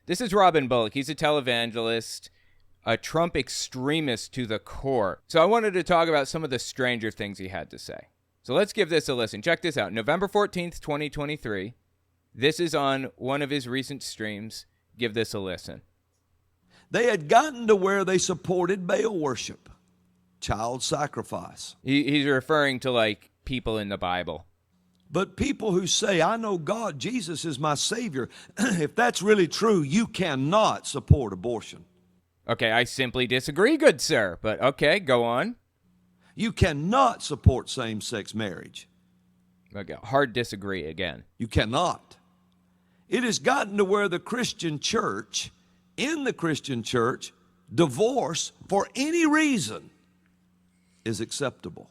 This is Robin Bullock. He's a televangelist, a Trump extremist to the core. So I wanted to talk about some of the stranger things he had to say. So let's give this a listen. Check this out. November 14th, 2023. This is on one of his recent streams. Give this a listen. They had gotten to where they supported Baal worship, child sacrifice. He's referring to, like, people in the Bible. But people who say, I know God, Jesus is my Savior, if that's really true, you cannot support abortion. Okay, I simply disagree, good sir. But okay, go on. You cannot support same-sex marriage. Okay, hard disagree again. You cannot. It has gotten to where the Christian church, in the Christian church, divorce for any reason is acceptable.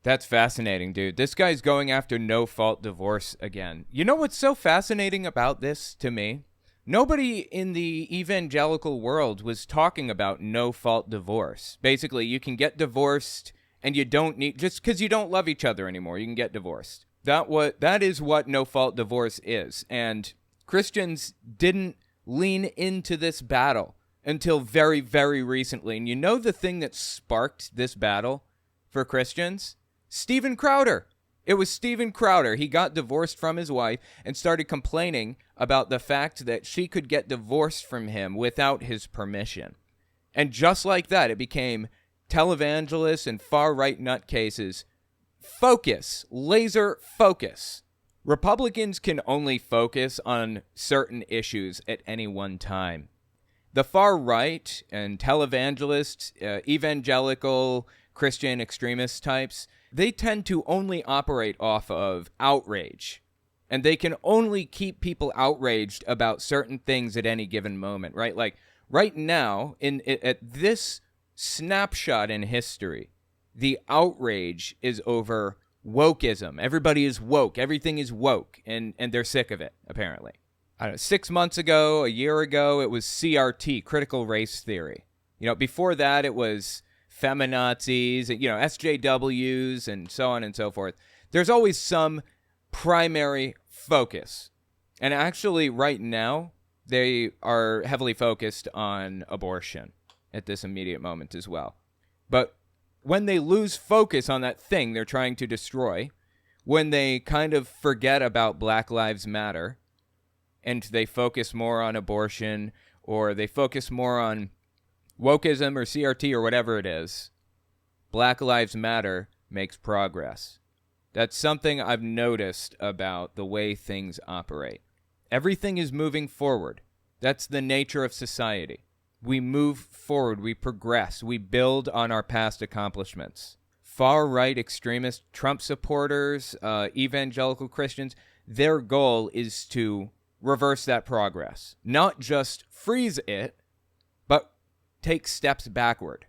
That's fascinating, dude. This guy's going after no-fault divorce again. You know what's so fascinating about this to me? Nobody in the evangelical world was talking about no-fault divorce. Basically, you can get divorced and you don't need, just because you don't love each other anymore, you can get divorced. That is what no-fault divorce is. And Christians didn't lean into this battle until very, very recently. And you know the thing that sparked this battle for Christians? Steven Crowder. It was Steven Crowder. He got divorced from his wife and started complaining about the fact that she could get divorced from him without his permission. And just like that, it became televangelists and far-right nutcases. Focus. Laser focus. Republicans can only focus on certain issues at any one time. The far right and televangelists, evangelical, Christian extremist types, they tend to only operate off of outrage. And they can only keep people outraged about certain things at any given moment, right? Like right now, at this snapshot in history, the outrage is over wokeism. Everybody is woke. Everything is woke. And they're sick of it, apparently. I don't know, 6 months ago, a year ago, it was CRT, critical race theory. You know, before that, it was feminazis, you know, SJWs, and so on and so forth. There's always some primary focus. And actually, right now, they are heavily focused on abortion at this immediate moment as well. But when they lose focus on that thing they're trying to destroy, when they kind of forget about Black Lives Matter, and they focus more on abortion, or they focus more on wokeism or CRT or whatever it is, Black Lives Matter makes progress. That's something I've noticed about the way things operate. Everything is moving forward. That's the nature of society. We move forward, we progress, we build on our past accomplishments. Far-right extremist Trump supporters, evangelical Christians, their goal is to reverse that progress. Not just freeze it, but take steps backward.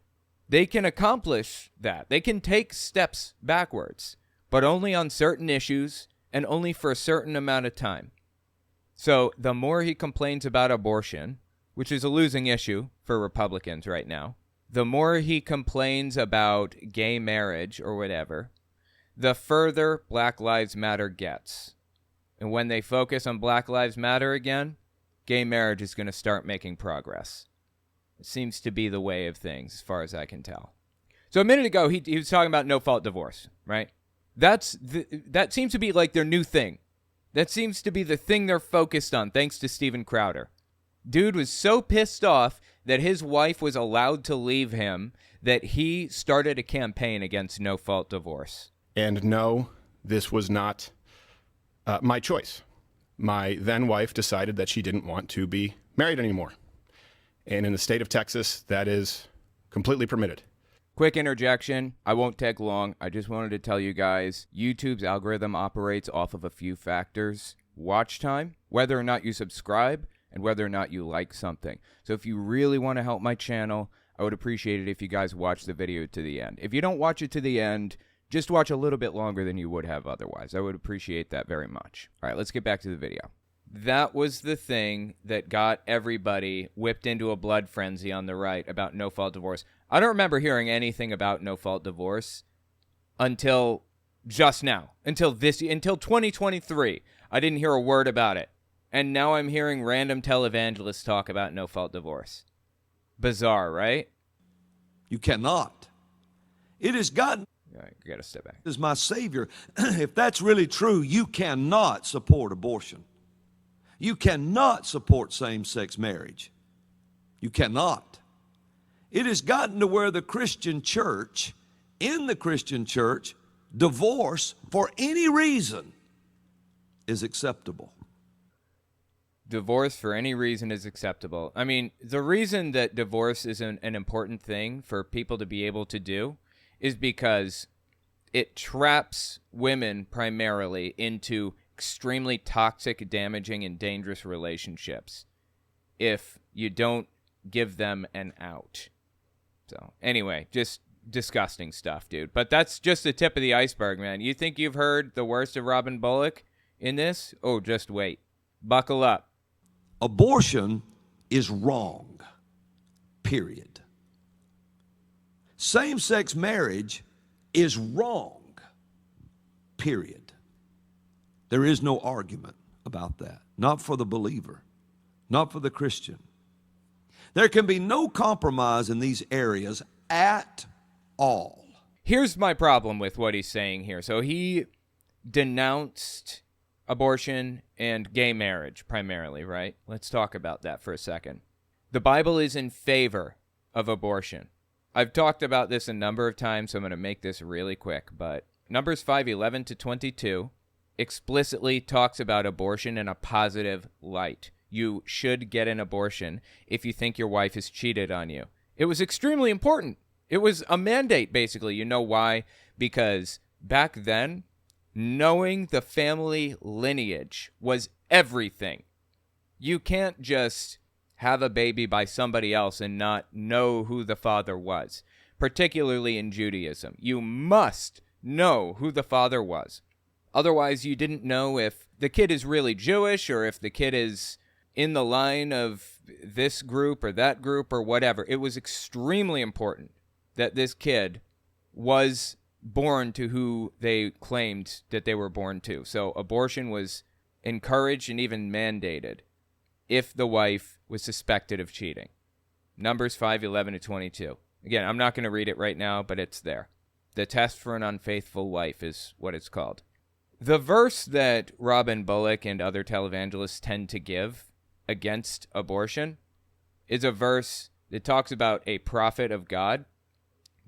They can accomplish that. They can take steps backwards, but only on certain issues and only for a certain amount of time. So the more he complains about abortion, which is a losing issue for Republicans right now, the more he complains about gay marriage or whatever, the further Black Lives Matter gets. And when they focus on Black Lives Matter again, gay marriage is going to start making progress. It seems to be the way of things, as far as I can tell. So a minute ago, he was talking about no-fault divorce, right? That seems to be like their new thing. That seems to be the thing they're focused on, thanks to Steven Crowder. Dude was so pissed off that his wife was allowed to leave him that he started a campaign against no-fault divorce. And no, this was not my choice. My then wife decided that she didn't want to be married anymore. And in the state of Texas, that is completely permitted. Quick interjection. I won't take long. I just wanted to tell you guys, YouTube's algorithm operates off of a few factors. Watch time, whether or not you subscribe, and whether or not you like something. So if you really want to help my channel, I would appreciate it if you guys watch the video to the end. If you don't watch it to the end, just watch a little bit longer than you would have otherwise. I would appreciate that very much. All right, let's get back to the video. That was the thing that got everybody whipped into a blood frenzy on the right about no-fault divorce. I don't remember hearing anything about no-fault divorce until just now, until 2023. I didn't hear a word about it. And now I'm hearing random televangelists talk about no-fault divorce. Bizarre, right? You cannot. It has gotten All right, you got to step back. as my Savior. If that's really true, you cannot support abortion. You cannot support same-sex marriage. You cannot. It has gotten to where the Christian church, in the Christian church, divorce for any reason is acceptable. Divorce for any reason is acceptable. I mean, the reason that divorce is an important thing for people to be able to do is because it traps women primarily into extremely toxic, damaging, and dangerous relationships if you don't give them an out. So, anyway, just disgusting stuff, dude. But that's just the tip of the iceberg, man. You think you've heard the worst of Robin Bullock in this? Oh, just wait. Buckle up. Abortion is wrong, period. Same-sex marriage is wrong, period. There is no argument about that. Not for the believer, not for the Christian. There can be no compromise in these areas at all. Here's my problem with what he's saying here. So he denounced abortion and gay marriage primarily, right? Let's talk about that for a second. The Bible is in favor of abortion. I've talked about this a number of times, so I'm going to make this really quick, but Numbers 5:11 to 22 explicitly talks about abortion in a positive light. You should get an abortion if you think your wife has cheated on you. It was extremely important. It was a mandate, basically. You know why? Because back then, knowing the family lineage was everything. You can't just have a baby by somebody else and not know who the father was, particularly in Judaism. You must know who the father was. Otherwise, you didn't know if the kid is really Jewish or if the kid is in the line of this group or that group or whatever. It was extremely important that this kid was born to who they claimed that they were born to. So abortion was encouraged and even mandated if the wife was suspected of cheating. Numbers 5:11 to 22. Again, I'm not going to read it right now, but it's there. The test for an unfaithful wife is what it's called. The verse that Robin Bullock and other televangelists tend to give against abortion is a verse that talks about a prophet of God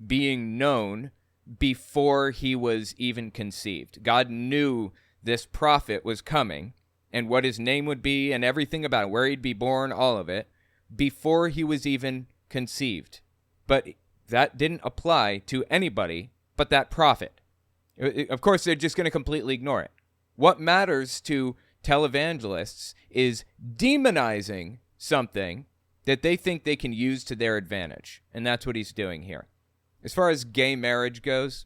being known before he was even conceived. God knew this prophet was coming and what his name would be and everything about it, where he'd be born, all of it, before he was even conceived. But that didn't apply to anybody but that prophet. Of course, they're just going to completely ignore it. What matters to televangelists is demonizing something that they think they can use to their advantage. And that's what he's doing here. As far as gay marriage goes,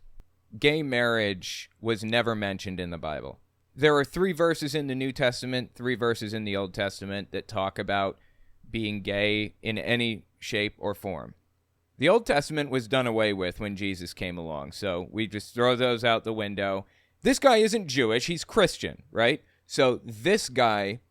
gay marriage was never mentioned in the Bible. There are 3 verses in the New Testament, 3 verses in the Old Testament that talk about being gay in any shape or form. The Old Testament was done away with when Jesus came along, so we just throw those out the window. This guy isn't Jewish, he's Christian, right? So this guy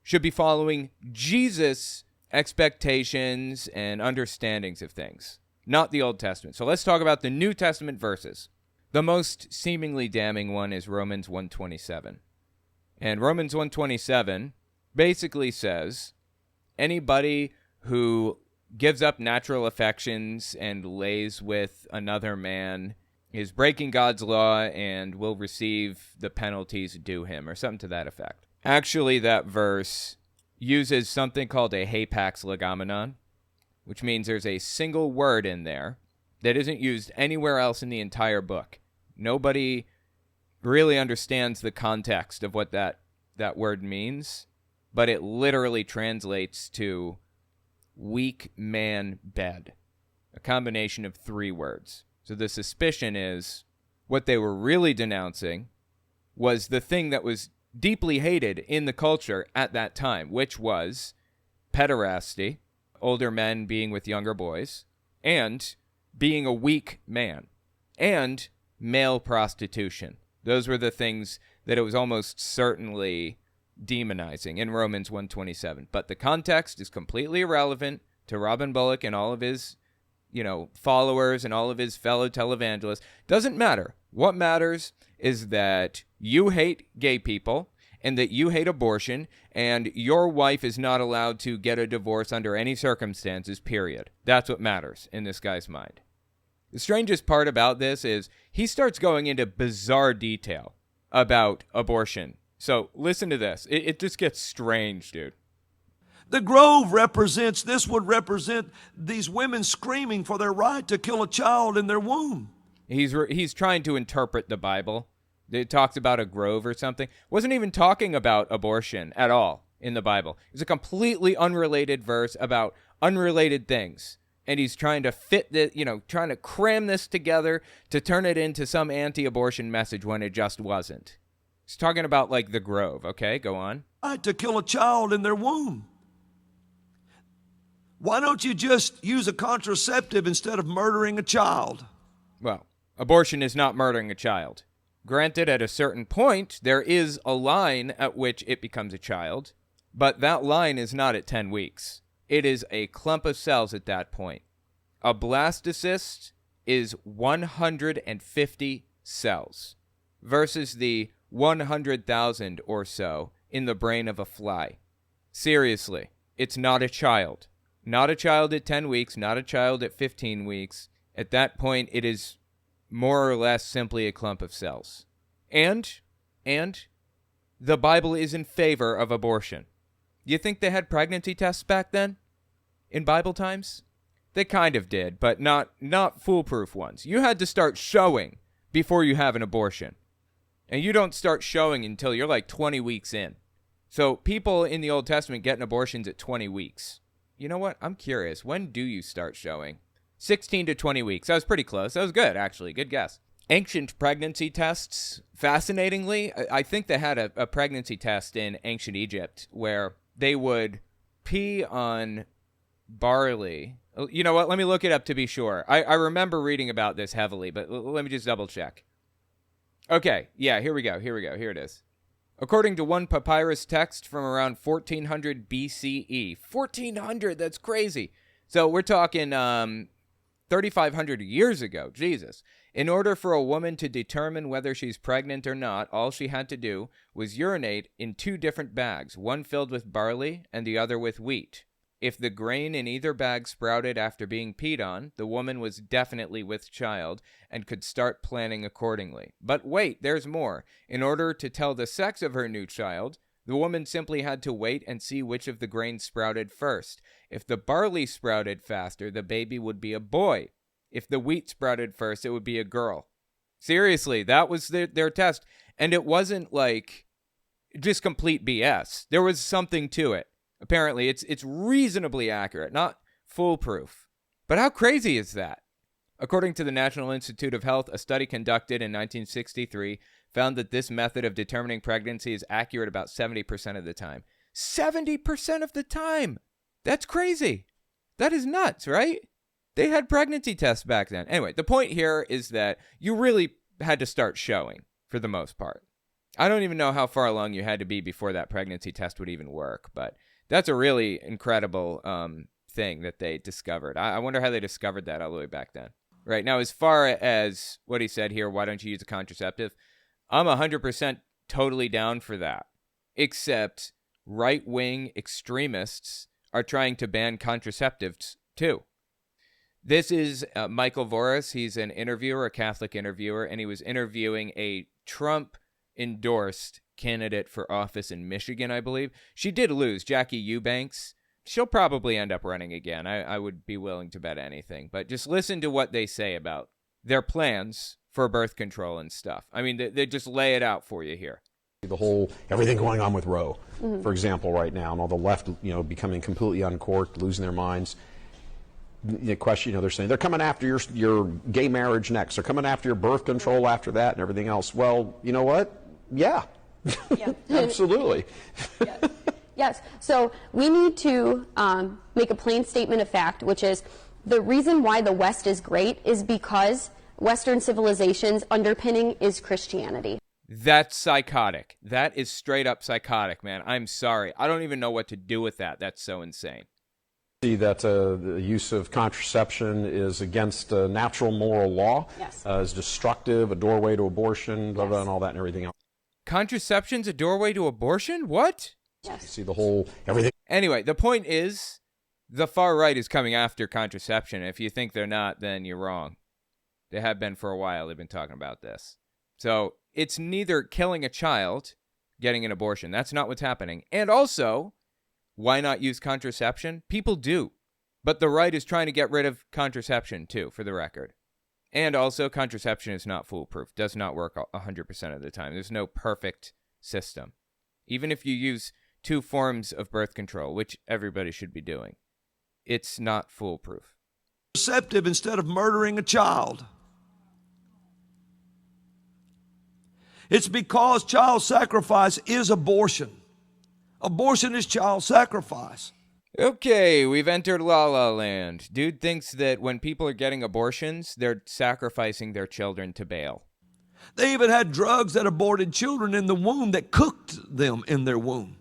should be following Jesus' expectations and understandings of things, not the Old Testament. So let's talk about the New Testament verses. The most seemingly damning one is Romans 1:27. And Romans 1:27 basically says, anybody who gives up natural affections and lays with another man is breaking God's law and will receive the penalties due him, or something to that effect. Actually, that verse uses something called a hapax legomenon, which means there's a single word in there that isn't used anywhere else in the entire book. Nobody really understands the context of what that word means, but it literally translates to weak man bed, a combination of 3 words. So the suspicion is what they were really denouncing was the thing that was deeply hated in the culture at that time, which was pederasty, older men being with younger boys, and being a weak man, and male prostitution. Those were the things that it was almost certainly demonizing in Romans 1:27. But the context is completely irrelevant to Robin Bullock and all of his, followers and all of his fellow televangelists. Doesn't matter. What matters is that you hate gay people and that you hate abortion, and your wife is not allowed to get a divorce under any circumstances, period. That's what matters in this guy's mind. The strangest part about this is he starts going into bizarre detail about abortion. So listen to this. It just gets strange, dude. The grove this would represent these women screaming for their right to kill a child in their womb. He's trying to interpret the Bible. It talks about a grove or something. Wasn't even talking about abortion at all in the Bible. It's a completely unrelated verse about unrelated things. And he's trying to trying to cram this together to turn it into some anti-abortion message when it just wasn't. He's talking about like the grove. Okay, go on. Right to kill a child in their womb. Why don't you just use a contraceptive instead of murdering a child? Well, abortion is not murdering a child. Granted, at a certain point, there is a line at which it becomes a child, but that line is not at 10 weeks. It is a clump of cells at that point. A blastocyst is 150 cells versus the 100,000 or so in the brain of a fly. Seriously, it's not a child. Not a child at 10 weeks, not a child at 15 weeks. At that point, it is more or less simply a clump of cells. And the Bible is in favor of abortion. You think they had pregnancy tests back then? In Bible times? They kind of did, but not foolproof ones. You had to start showing before you have an abortion. And you don't start showing until you're like 20 weeks in. So people in the Old Testament getting abortions at 20 weeks. You know what? I'm curious. When do you start showing? 16 to 20 weeks. That was pretty close. That was good, actually. Good guess. Ancient pregnancy tests, fascinatingly, I think they had a pregnancy test in ancient Egypt where they would pee on barley. You know what? Let me look it up to be sure. I remember reading about this heavily, but let me just double check. Okay, yeah, here we go. Here it is. According to one papyrus text from around 1400 BCE. 1400, that's crazy. So we're talking 3,500 years ago. Jesus. In order for a woman to determine whether she's pregnant or not, all she had to do was urinate in two different bags, one filled with barley and the other with wheat. If the grain in either bag sprouted after being peed on, the woman was definitely with child and could start planning accordingly. But wait, there's more. In order to tell the sex of her new child, the woman simply had to wait and see which of the grains sprouted first. If the barley sprouted faster, the baby would be a boy. If the wheat sprouted first, it would be a girl. Seriously, that was their test. And it wasn't like just complete BS. There was something to it. Apparently, it's reasonably accurate, not foolproof. But how crazy is that? According to the National Institute of Health, a study conducted in 1963 found that this method of determining pregnancy is accurate about 70% of the time. 70% of the time! That's crazy. That is nuts, right? They had pregnancy tests back then. Anyway, the point here is that you really had to start showing, for the most part. I don't even know how far along you had to be before that pregnancy test would even work, but that's a really incredible thing that they discovered. I wonder how they discovered that all the way back then. Right, now as far as what he said here, why don't you use a contraceptive? I'm 100% totally down for that. Except right-wing extremists are trying to ban contraceptives too. This is Michael Voris. He's an interviewer, a Catholic interviewer, and he was interviewing a Trump-endorsed candidate for office in Michigan, I believe. She did lose, Jackie Eubanks. She'll probably end up running again. I would be willing to bet anything. But just listen to what they say about their plans for birth control and stuff. I mean, they just lay it out for you here. The whole, everything going on with Roe, for example, right now, and all the left, becoming completely uncorked, losing their minds. The question, they're saying they're coming after your gay marriage next. They're coming after your birth control after that and everything else. Well, you know what? Yeah. Absolutely. Yes. Yes. So we need to make a plain statement of fact, which is the reason why the West is great is because Western civilization's underpinning is Christianity. That's psychotic. That is straight up psychotic, man. I'm sorry. I don't even know what to do with that. That's so insane. See that the use of contraception is against natural moral law, Yes. is destructive, a doorway to abortion, blah, blah, and all that and everything else. Contraception's a doorway to abortion? What? Yes. See the whole, everything. Anyway, the point is, the far right is coming after contraception. If you think they're not, then you're wrong. They have been for a while. They've been talking about this. So it's neither killing a child, getting an abortion. That's not what's happening. And also, why not use contraception? People do. But the right is trying to get rid of contraception, too, for the record. And also, contraception is not foolproof. Does not work 100% of the time. There's no perfect system. Even if you use 2 forms of birth control, which everybody should be doing, it's not foolproof. Receptive instead of murdering a child. It's because child sacrifice is abortion. Abortion is child sacrifice. Okay, we've entered La La Land. Dude thinks that when people are getting abortions, they're sacrificing their children to bail. They even had drugs that aborted children in the womb that cooked them in their womb.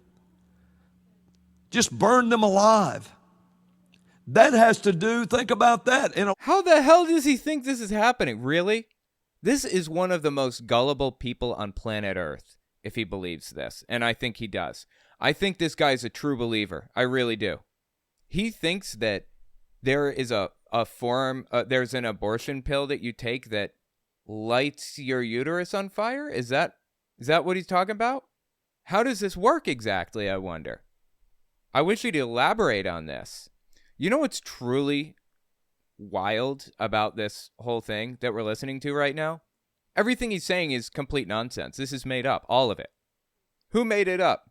Just burned them alive. That has to do, think about that. How the hell does he think this is happening? Really? This is one of the most gullible people on planet Earth, if he believes this. And I think he does. I think this guy's a true believer. I really do. He thinks that there is a form, there's an abortion pill that you take that lights your uterus on fire? Is that what he's talking about? How does this work exactly, I wonder? I wish he'd elaborate on this. You know what's truly wild about this whole thing that we're listening to right now? Everything he's saying is complete nonsense. This is made up, all of it. Who made it up?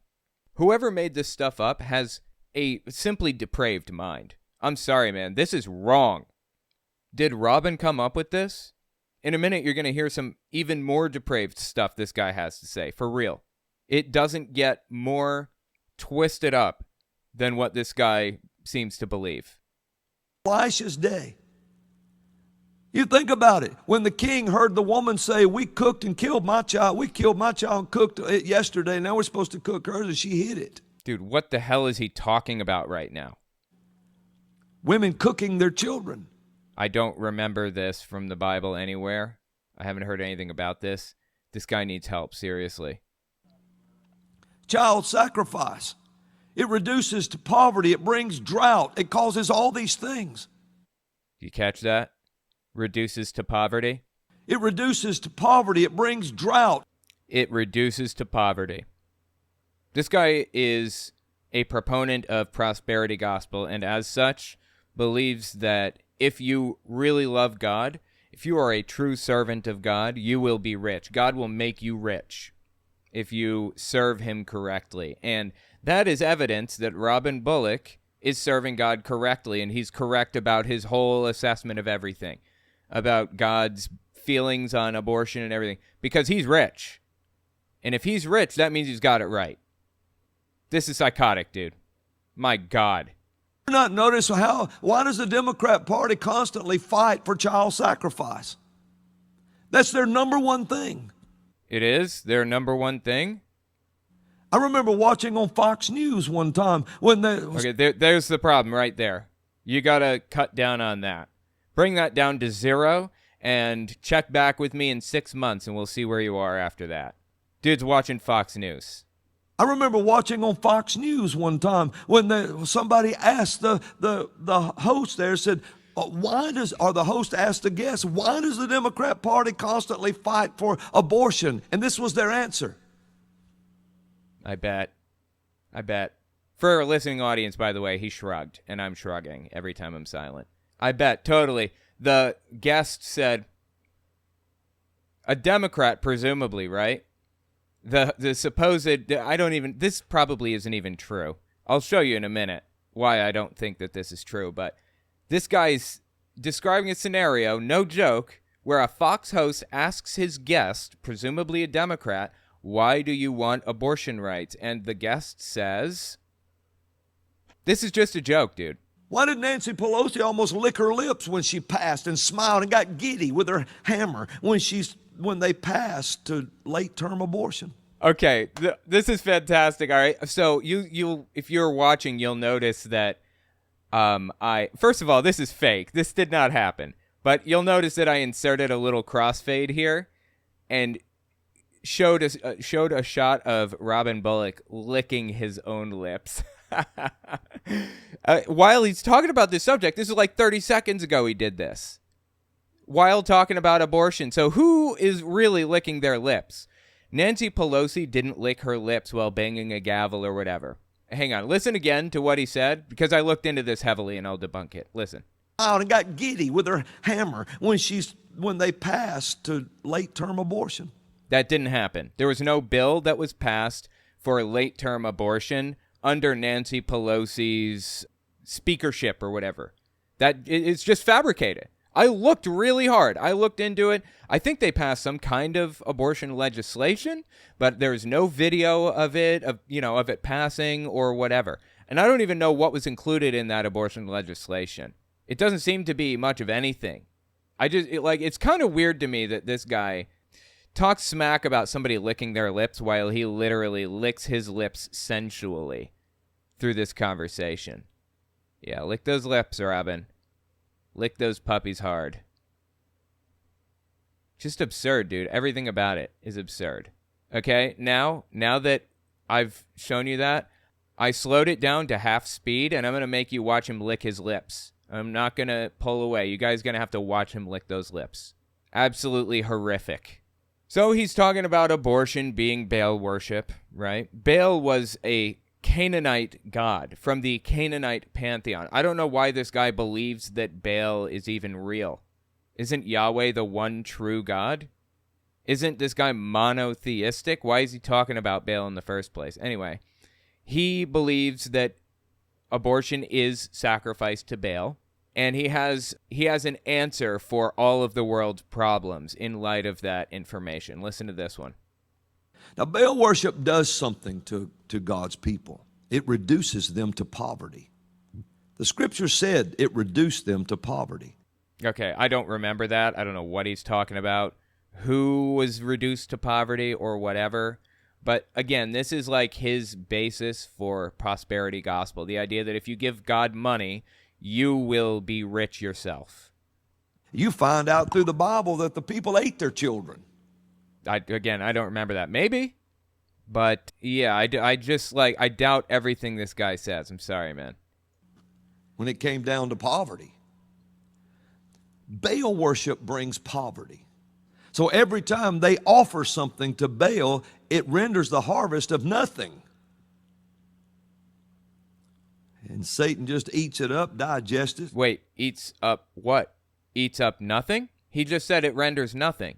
Whoever made this stuff up has a simply depraved mind. I'm sorry, man. This is wrong. Did Robin come up with this? In a minute, you're going to hear some even more depraved stuff this guy has to say. For real. It doesn't get more twisted up than what this guy seems to believe. Elisha's day. You think about it. When the king heard the woman say, we cooked and killed my child. We killed my child and cooked it yesterday. Now we're supposed to cook hers, and she hid it. Dude, what the hell is he talking about right now? Women cooking their children. I don't remember this from the Bible anywhere. I haven't heard anything about this. This guy needs help, seriously. Child sacrifice. It reduces to poverty. It brings drought. It causes all these things. Do you catch that? Reduces to poverty? It reduces to poverty. It brings drought. It reduces to poverty. This guy is a proponent of prosperity gospel, and as such, believes that if you really love God, if you are a true servant of God, you will be rich. God will make you rich if you serve him correctly. And that is evidence that Robin Bullock is serving God correctly, and he's correct about his whole assessment of everything, about God's feelings on abortion and everything, because he's rich. And if he's rich, that means he's got it right. This is psychotic, dude. My God. You not notice why does the Democrat Party constantly fight for child sacrifice? That's their number one thing. It is their number one thing? I remember watching on Fox News one time when there's the problem right there. You got to cut down on that. Bring that down to 0 and check back with me in 6 months and we'll see where you are after that. Dude's watching Fox News. I remember watching on Fox News one time when somebody asked the host there, said, the host asked the guest, why does the Democrat Party constantly fight for abortion? And this was their answer. I bet. For our listening audience, by the way, he shrugged, and I'm shrugging every time I'm silent. I bet, totally. The guest said, a Democrat, presumably, right? The supposed, this probably isn't even true. I'll show you in a minute why I don't think that this is true, but this guy's describing a scenario, no joke, where a Fox host asks his guest, presumably a Democrat, why do you want abortion rights? And the guest says, this is just a joke, dude. Why did Nancy Pelosi almost lick her lips when she passed and smiled and got giddy with her hammer when she when they pass to late-term abortion. Okay, this is fantastic. All right, so you'll if you're watching, you'll notice that first of all, this is fake. This did not happen. But you'll notice that I inserted a little crossfade here, and showed a shot of Robin Bullock licking his own lips. While he's talking about this subject, this is like 30 seconds ago he did this. While talking about abortion. So who is really licking their lips? Nancy Pelosi didn't lick her lips while banging a gavel or whatever. Hang on. Listen again to what he said, because I looked into this heavily and I'll debunk it. Listen. Out and got giddy with her hammer when they passed to late-term abortion. That didn't happen. There was no bill that was passed for late-term abortion under Nancy Pelosi's speakership or whatever. It's just fabricated. I looked really hard. I looked into it. I think they passed some kind of abortion legislation, but there's no video of it, of it passing or whatever. And I don't even know what was included in that abortion legislation. It doesn't seem to be much of anything. It's kind of weird to me that this guy talks smack about somebody licking their lips while he literally licks his lips sensually through this conversation. Yeah, lick those lips, Robin. Lick those puppies hard. Just absurd, dude. Everything about it is absurd. Okay, now that I've shown you that, I slowed it down to half speed, and I'm going to make you watch him lick his lips. I'm not going to pull away. You guys are going to have to watch him lick those lips. Absolutely horrific. So he's talking about abortion being Baal worship, right? Baal was a Canaanite god from the Canaanite pantheon. I don't know why this guy believes that Baal is even real. Isn't Yahweh the one true God? Isn't this guy monotheistic? Why is he talking about Baal in the first place? Anyway, he believes that abortion is sacrifice to Baal, and he has an answer for all of the world's problems in light of that information. Listen to this one. Now, Baal worship does something to God's people. It reduces them to poverty. The scripture said it reduced them to poverty. Okay, I don't remember that. I don't know what he's talking about, who was reduced to poverty or whatever. But again, this is like his basis for prosperity gospel. The idea that if you give God money, you will be rich yourself. You find out through the Bible that the people ate their children. I don't remember that. Maybe. But yeah, I doubt everything this guy says. I'm sorry, man. When it came down to poverty, Baal worship brings poverty. So every time they offer something to Baal, it renders the harvest of nothing. And Satan just eats it up, digests it. Wait, eats up what? Eats up nothing? He just said it renders nothing.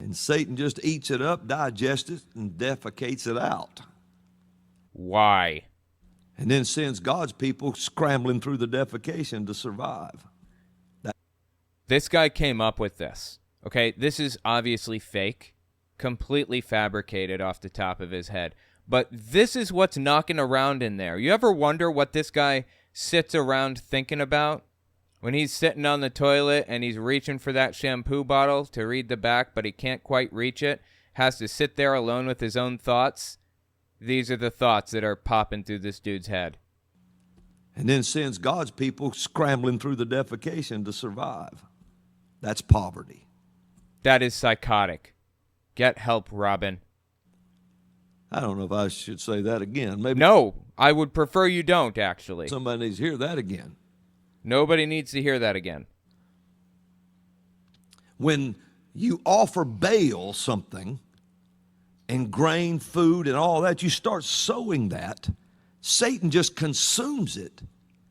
And Satan just eats it up, digests it, and defecates it out. Why? And then sends God's people scrambling through the defecation to survive. This guy came up with this. Okay, this is obviously fake, completely fabricated off the top of his head. But this is what's knocking around in there. You ever wonder what this guy sits around thinking about? When he's sitting on the toilet and he's reaching for that shampoo bottle to read the back, but he can't quite reach it, has to sit there alone with his own thoughts. These are the thoughts that are popping through this dude's head. And then sends God's people scrambling through the defecation to survive. That's poverty. That is psychotic. Get help, Robin. I don't know if I should say that again. Maybe No, I would prefer you don't, actually. somebody needs to hear that again. Nobody needs to hear that again. When you offer Baal something, and grain, food, and all that, you start sowing that, Satan just consumes it.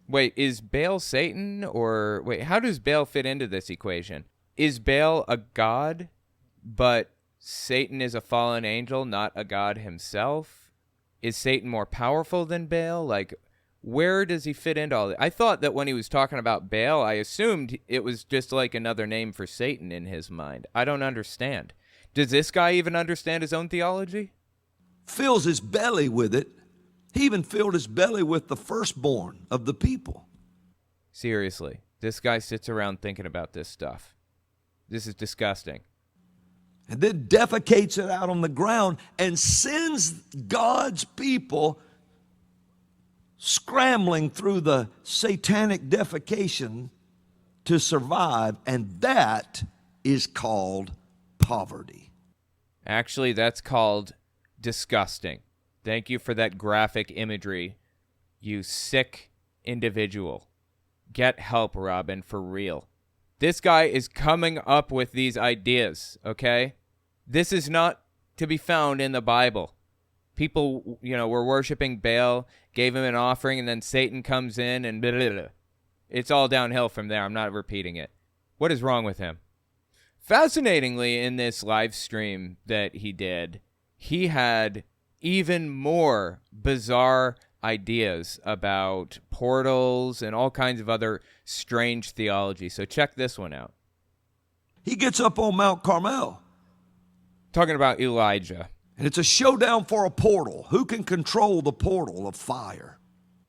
Wait, is Baal Satan, or wait, how does Baal fit into this equation? Is Baal a god, but Satan is a fallen angel, not a god himself? Is Satan more powerful than Baal? Like, where does he fit into all that? I thought that when he was talking about Baal, I assumed it was just like another name for Satan in his mind. I don't understand. Does this guy even understand his own theology? Fills his belly with it. He even filled his belly with the firstborn of the people. Seriously, this guy sits around thinking about this stuff. This is disgusting. and then defecates it out on the ground and sends God's people scrambling through the satanic defecation to survive, and that is called poverty. Actually, that's called disgusting. Thank you for that graphic imagery, you sick individual. Get help, Robin, for real. This guy is coming up with these ideas, okay? This is not to be found in the Bible. People, were worshiping Baal, gave him an offering, and then Satan comes in and blah, blah, blah. It's all downhill from there. I'm not repeating it. What is wrong with him? Fascinatingly, in this live stream that he did, he had even more bizarre ideas about portals and all kinds of other strange theology. So check this one out. He gets up on Mount Carmel. Talking about Elijah. And it's a showdown for a portal. Who can control the portal of fire?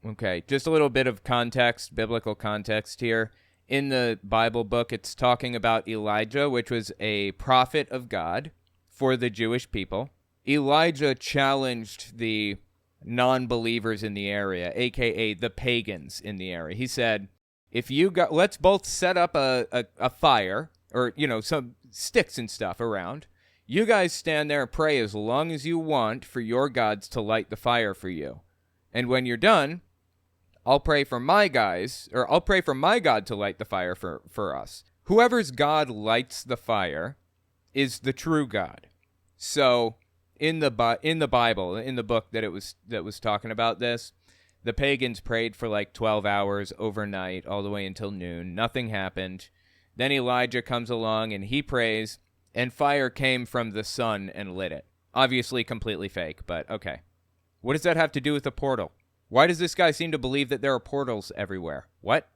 Okay, just a little bit of context, biblical context here. In the Bible book, it's talking about Elijah, which was a prophet of God for the Jewish people. Elijah challenged the non-believers in the area, aka the pagans in the area. He said, let's both set up a fire, or, some sticks and stuff around. You guys stand there and pray as long as you want for your gods to light the fire for you. And when you're done, I'll pray for my God to light the fire for us. Whoever's God lights the fire is the true God. So in the Bible, in the book that was talking about this, the pagans prayed for like 12 hours overnight, all the way until noon. Nothing happened. Then Elijah comes along and he prays, and fire came from the sun and lit it. Obviously completely fake, but okay. What does that have to do with the portal? Why does this guy seem to believe that there are portals everywhere? What?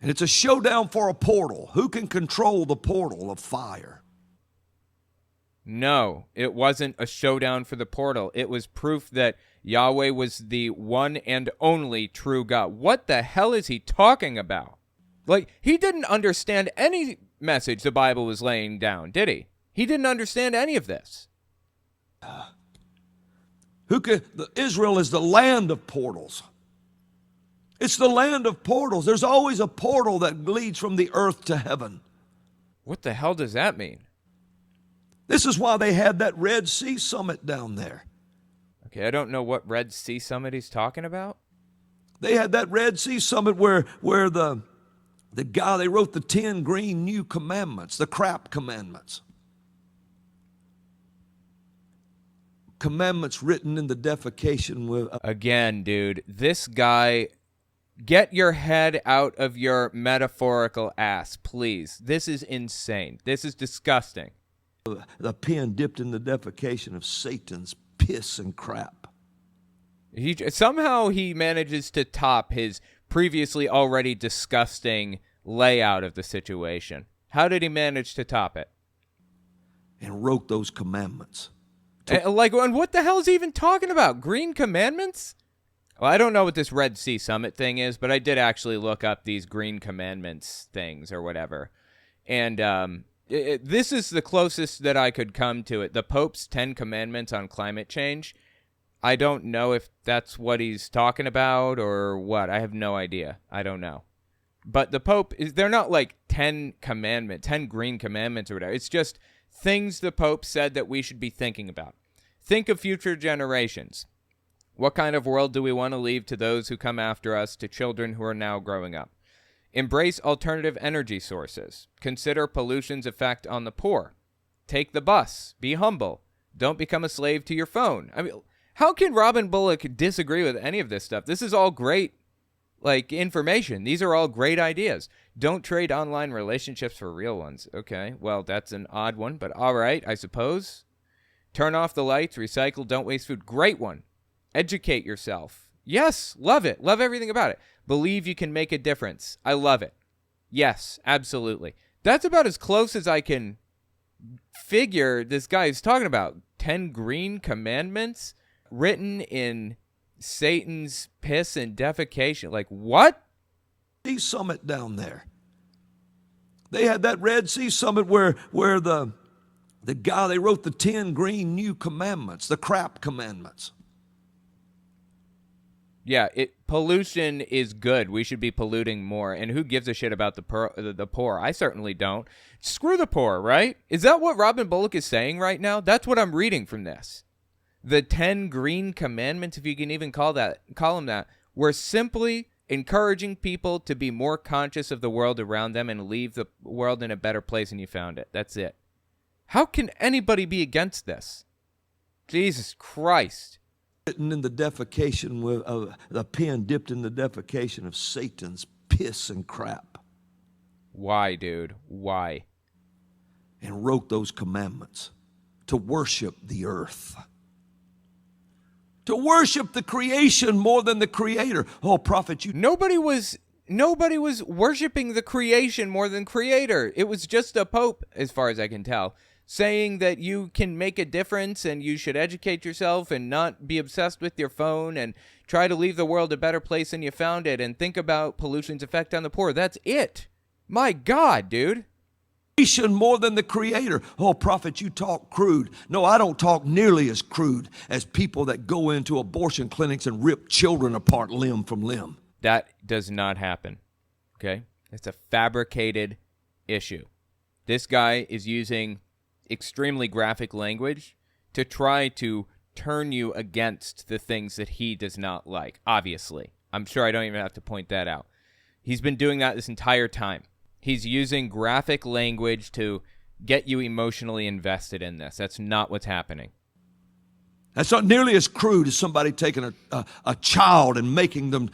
And it's a showdown for a portal. Who can control the portal of fire? No, it wasn't a showdown for the portal. It was proof that Yahweh was the one and only true God. What the hell is he talking about? Like, he didn't understand any message the Bible was laying down, did he? He didn't understand any of this. Israel is the land of portals. It's the land of portals. There's always a portal that leads from the earth to heaven. What the hell does that mean? This is why they had that Red Sea summit down there. Okay, I don't know what Red Sea summit he's talking about. They had that Red Sea summit where the guy, they wrote the 10 green new commandments, the crap commandments. Commandments written in the defecation with... Again, dude, this guy, get your head out of your metaphorical ass, please. This is insane. This is disgusting. The pen dipped in the defecation of Satan's piss and crap. Somehow he manages to top his previously already disgusting layout of the situation. How did he manage to top it? And wrote those commandments. And what the hell is he even talking about? Green commandments? Well, I don't know what this Red Sea Summit thing is, but I did actually look up these Green Commandments things or whatever. And this is the closest that I could come to it. The Pope's 10 Commandments on climate change. I don't know if that's what he's talking about or what. I have no idea. I don't know. But the Pope, they're not like 10 Green Commandments or whatever. It's just things the Pope said that we should be thinking about. Think of future generations. What kind of world do we want to leave to those who come after us, to children who are now growing up? Embrace alternative energy sources. Consider pollution's effect on the poor. Take the bus. Be humble. Don't become a slave to your phone. I mean, how can Robin Bullock disagree with any of this stuff? This is all great, information. These are all great ideas. Don't trade online relationships for real ones. Okay, well, that's an odd one, but all right, I suppose. Turn off the lights. Recycle. Don't waste food. Great one. Educate yourself. Yes, love it. Love everything about it. Believe you can make a difference. I love it. Yes, absolutely. That's about as close as I can figure this guy is talking about. 10 green commandments written in Satan's piss and defecation. Like, what? Sea summit down there. They had that Red Sea summit where the The guy, they wrote the 10 green new commandments, the crap commandments. Yeah, pollution is good. We should be polluting more. And who gives a shit about the poor? I certainly don't. Screw the poor, right? Is that what Robin Bullock is saying right now? That's what I'm reading from this. The 10 green commandments, if you can even call them that, were simply encouraging people to be more conscious of the world around them and leave the world in a better place than you found it. That's it. How can anybody be against this? Jesus Christ. Written in the defecation of the pen dipped in the defecation of Satan's piss and crap. Why, dude? Why? And wrote those commandments to worship the earth. To worship the creation more than the creator. Oh, prophet, you... Nobody was worshiping the creation more than creator. It was just a pope, as far as I can tell, saying that you can make a difference and you should educate yourself and not be obsessed with your phone and try to leave the world a better place than you found it and think about pollution's effect on the poor. That's it. My God, dude. More than the creator. Oh, prophet, you talk crude. No, I don't talk nearly as crude as people that go into abortion clinics and rip children apart limb from limb. That does not happen. Okay? It's a fabricated issue. This guy is using extremely graphic language to try to turn you against the things that he does not like, obviously. I'm sure I don't even have to point that out. He's been doing that this entire time. He's using graphic language to get you emotionally invested in this. That's not what's happening. That's not nearly as crude as somebody taking a child and making them,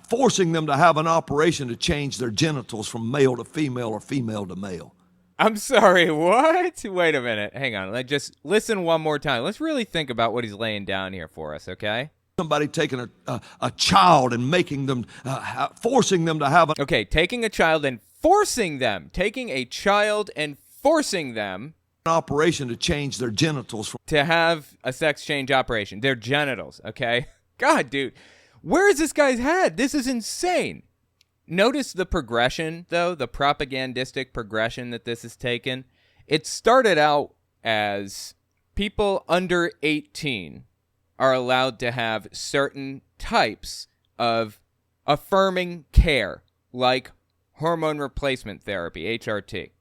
forcing them to have an operation to change their genitals from male to female or female to male. I'm sorry, what? Wait a minute. Hang on. Let's just listen one more time. Let's really think about what he's laying down here for us, okay? Somebody taking a child and making them, forcing them to have a... Okay, taking a child and forcing them. Taking a child and forcing them... an operation to change their genitals. To have a sex change operation. Their genitals, okay? God, dude. Where is this guy's head? This is insane. Notice the progression, though, the propagandistic progression that this has taken. It started out as people under 18 are allowed to have certain types of affirming care, like hormone replacement therapy, HRT.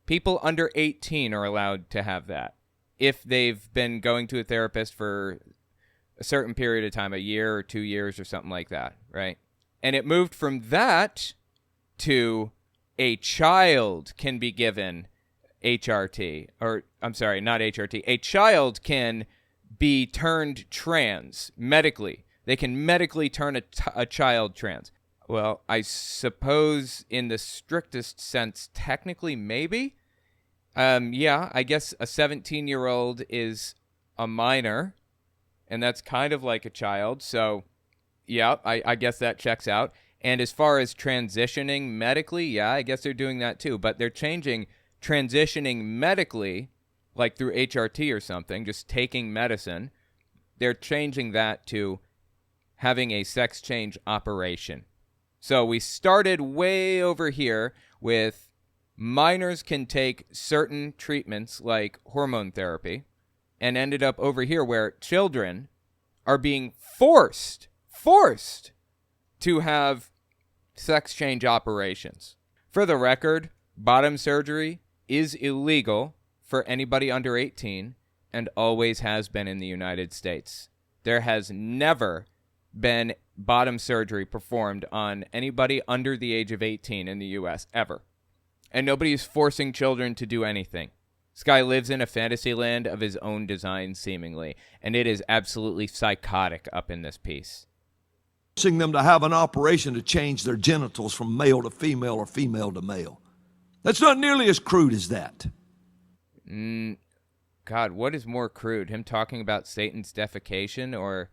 People under 18 are allowed to have that if they've been going to a therapist for a certain period of time, a year or 2 years or something like that, right? And it moved from that to a child can be given HRT, or I'm sorry, not HRT. A child can be turned trans medically. They can medically turn a child trans. Well, I suppose in the strictest sense, technically, maybe. Yeah, I guess a 17-year-old is a minor, and that's kind of like a child. So, yeah, I guess that checks out. And as far as transitioning medically, yeah, I guess they're doing that too. But they're changing transitioning medically, like through HRT or something, just taking medicine. They're changing that to having a sex change operation. So we started way over here with minors can take certain treatments like hormone therapy and ended up over here where children are being forced to have sex change operations. For the record, bottom surgery is illegal for anybody under 18 and always has been in the United States. There has never been bottom surgery performed on anybody under the age of 18 in the U.S., ever. And nobody is forcing children to do anything. This guy lives in a fantasy land of his own design, seemingly, and it is absolutely psychotic up in this piece. Forcing them to have an operation to change their genitals from male to female or female to male. That's not nearly as crude as that. God, what is more crude? Him talking about Satan's defecation or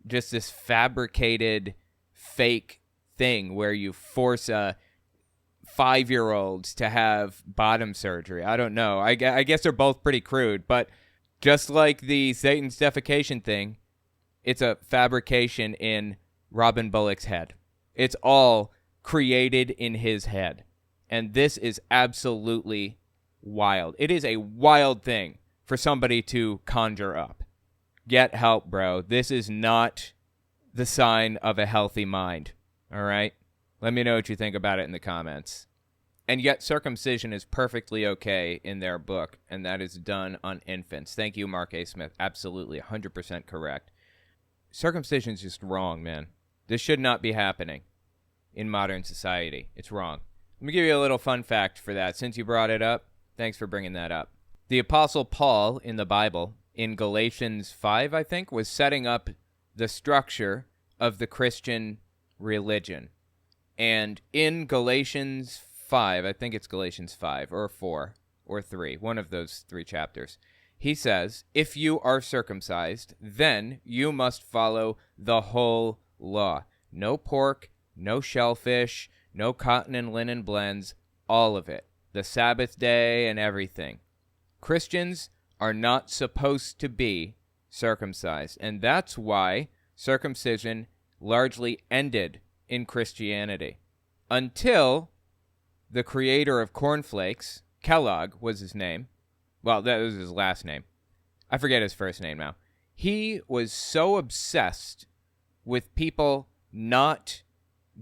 just this fabricated fake thing where you force a 5-year-old to have bottom surgery? I don't know. I guess they're both pretty crude, but just like the Satan's defecation thing, it's a fabrication in Robin Bullock's head. It's all created in his head. And this is absolutely wild. It is a wild thing for somebody to conjure up. Get help, bro. This is not the sign of a healthy mind. All right? Let me know what you think about it in the comments. And yet circumcision is perfectly okay in their book, and that is done on infants. Thank you, Mark A. Smith. Absolutely, 100% correct. Circumcision is just wrong, man. This should not be happening in modern society. It's wrong. Let me give you a little fun fact for that. Since you brought it up, thanks for bringing that up. The Apostle Paul in the Bible, in Galatians 5, I think, was setting up the structure of the Christian religion. And in Galatians 5, I think it's Galatians 5 or 4 or 3, one of those 3 chapters, he says, if you are circumcised, then you must follow the whole law. No pork, no shellfish, no cotton and linen blends, all of it. The Sabbath day and everything. Christians are not supposed to be circumcised, and that's why circumcision largely ended in Christianity. Until the creator of cornflakes, Kellogg was his name. Well, that was his last name. I forget his first name now. He was so obsessed with people not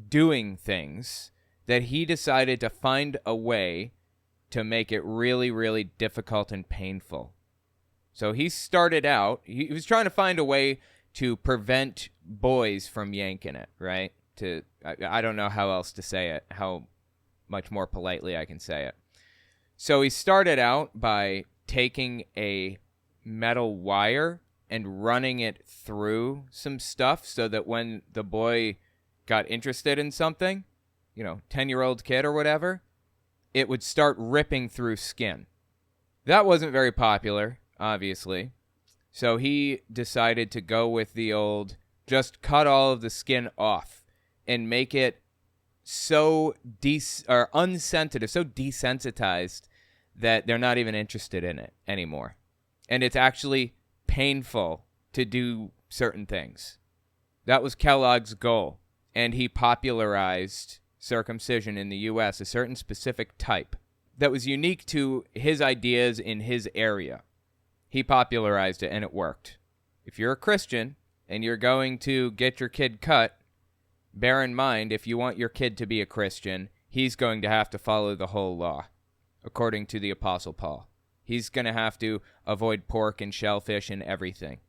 doing things that he decided to find a way to make it really, really difficult and painful. So he started out, he was trying to find a way to prevent boys from yanking it, right? I don't know how else to say it, how much more politely I can say it. So he started out by taking a metal wire and running it through some stuff so that when the boy got interested in something, 10-year-old kid or whatever, it would start ripping through skin. That wasn't very popular, obviously. So he decided to go with the old, just cut all of the skin off and make it so unsensitive, so desensitized that they're not even interested in it anymore. And it's actually painful to do certain things. That was Kellogg's goal. And he popularized circumcision in the U.S., a certain specific type that was unique to his ideas in his area. He popularized it, and it worked. If you're a Christian and you're going to get your kid cut, bear in mind, if you want your kid to be a Christian, he's going to have to follow the whole law, according to the Apostle Paul. He's going to have to avoid pork and shellfish and everything.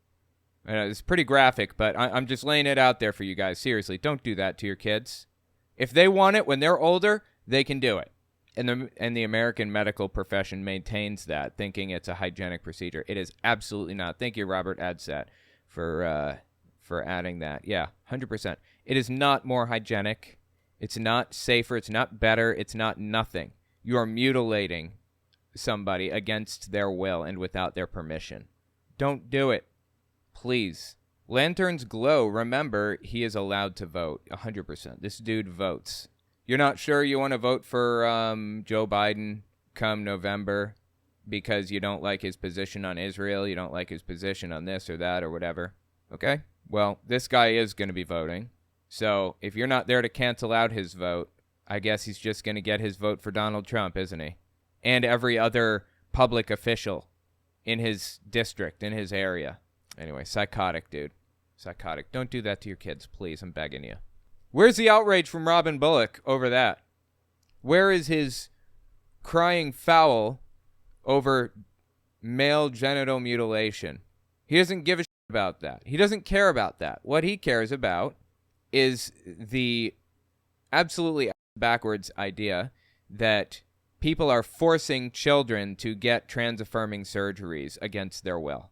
It's pretty graphic, but I'm just laying it out there for you guys. Seriously, don't do that to your kids. If they want it when they're older, they can do it. And the American medical profession maintains that, thinking it's a hygienic procedure. It is absolutely not. Thank you, Robert Adsat, for adding that. Yeah, 100%. It is not more hygienic. It's not safer. It's not better. It's not nothing. You are mutilating somebody against their will and without their permission. Don't do it. Please. Lanterns glow. Remember, he is allowed to vote. 100%. This dude votes. You're not sure you want to vote for Joe Biden come November because you don't like his position on Israel, you don't like his position on this or that or whatever. Okay? Well, this guy is going to be voting. So if you're not there to cancel out his vote, I guess he's just going to get his vote for Donald Trump, isn't he? And every other public official in his district, in his area. Anyway, psychotic, dude. Psychotic. Don't do that to your kids, please. I'm begging you. Where's the outrage from Robin Bullock over that? Where is his crying foul over male genital mutilation? He doesn't give a shit about that. He doesn't care about that. What he cares about is the absolutely backwards idea that people are forcing children to get trans-affirming surgeries against their will.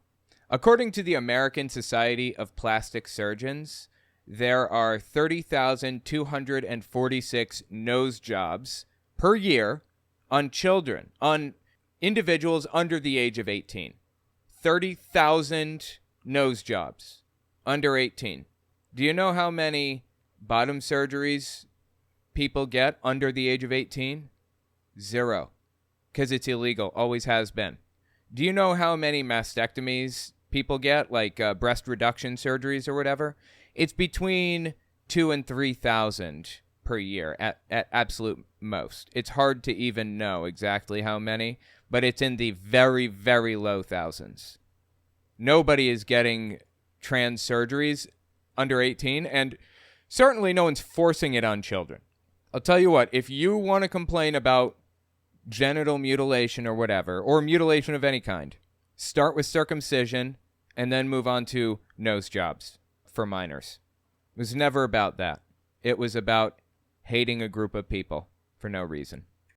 According to the American Society of Plastic Surgeons, there are 30,246 nose jobs per year on children, on individuals under the age of 18. 30,000 nose jobs under 18. Do you know how many bottom surgeries people get under the age of 18? 0. Because it's illegal. Always has been. Do you know how many mastectomies people get, like breast reduction surgeries or whatever? It's between 2,000 and 3,000 per year at absolute most. It's hard to even know exactly how many, but it's in the very, very low thousands. Nobody is getting trans surgeries under 18, and certainly no one's forcing it on children. I'll tell you what, if you want to complain about genital mutilation or whatever, or mutilation of any kind, start with circumcision and then move on to nose jobs for minors. It was never about that. It was about hating a group of people for no reason.